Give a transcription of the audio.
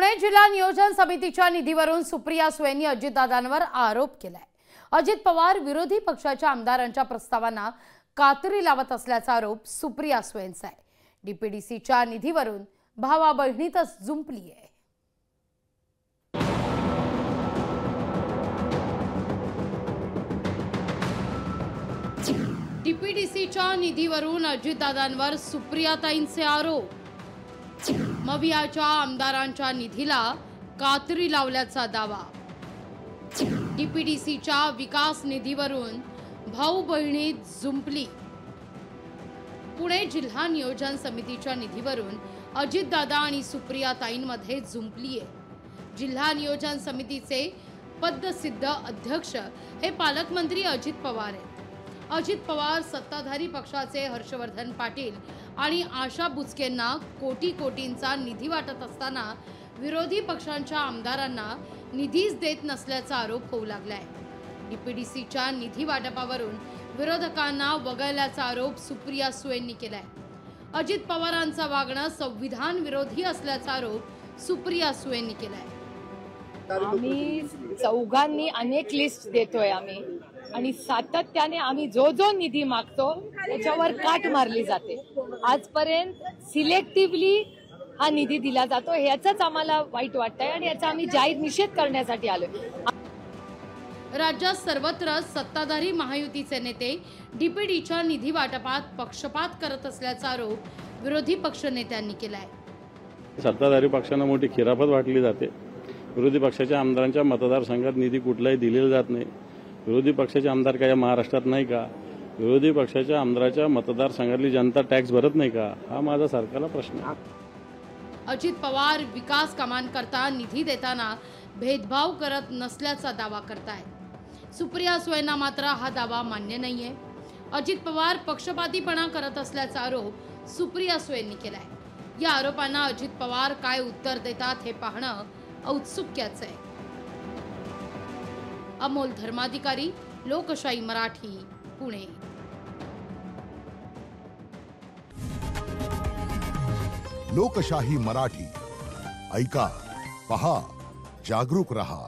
पुणे जिल्हा नियोजन समितीच्या निधीवरून सुप्रिया सुळेंनी अजितदादांवर आरोप केलाय। अजित पवार विरोधी पक्षाच्या आमदारांच्या प्रस्तावांना कात्री लावत असल्याचा आरोप सुप्रिया सुळेंचा आहे। डीपीडीसीच्या निधीवरून भावा बहिणीतच जुंपली आहे। डीपीडीसीच्या निधीवरून अजितदादांवर सुप्रियाताईंचे आरोप। मवियाच्या आमदारांच्या निधीला कात्री लावल्याचा दावा। डीपीडीसीच्या विकास निधीवरून भाऊ बहिणीत जुंपली। पुणे जिल्हा नियोजन समितीच्या निधीवरून अजितदादा आणि सुप्रियाताईंमध्ये जुंपली आहे। जिल्हा नियोजन समितीचे पदसिद्ध अध्यक्ष हे पालकमंत्री अजित पवार आहेत। अजित पवार सत्ताधारी पक्षाचे हर्षवर्धन पाटील आणि आशा बुचकेंना कोटी कोटींचा निधी वाटत असताना विरोधी पक्षांच्या आमदारांना निधीच देत नसल्याचा आरोप होऊ लागलाय। डीपीडीसीच्या निधी वाटपावरून विरोधकांना वगळल्याचा आरोप सुप्रिया सुळेंनी केलाय। अजित पवारांचं वागणं संविधान विरोधी असल्याचा आरोप सुप्रिया सुळेंनी केलाय। आम्ही चौघांनी अनेक लिस्ट देतोय आणि सातत्याने आम्ही जो निधी मागतो त्याच्यावर काट मारली जाते। आजपर्यंत सिलेक्टिव्हली हा निधी दिला जातो, याचाच आम्हाला वाईट वाटतंय आणि याचा आम्ही जाहीर निषेध करण्यासाठी आलोय। राज्यात सर्वत्र सत्ताधारी महायुतीचे नेते डीपीडीच्या निधी वाटपात पक्षपात करत असल्याचा आरोप विरोधी पक्ष नेत्यांनी केलाय। सत्ताधारी पक्षांना मोठी खिरापत वाटली जाते। विरोधी पक्षाच्या आमदारांच्या मतदारसंघात निधी कुठलाही दिलेला जात नाही। विरोधी पक्षाचे आमदार काय महाराष्ट्रात नाही का? विरोधी पक्षाच्या आमदाराच्या मतदारसंघातली जनता टॅक्स भरत नाही का? हा माझा सरकारला प्रश्न आहे। अजित पवार विकास कामांकरता निधी देताना भेदभाव करत नसल्याचा दावा करतायत। सुप्रिया सुळेंना मात्र हा दावा मान्य नाहीये। अजित पवार पक्षपातीपणा करत असल्याचा आरोप सुप्रिया सुळेंनी केलाय। या आरोपांना अजित पवार काय उत्तर देतात हे पाहणं औत्सुक्याचं आहे। अमोल धर्माधिकारी, लोकशाही मराठी, पुणे। लोकशाही मराठी ऐका, पहा, जागरूक रहा।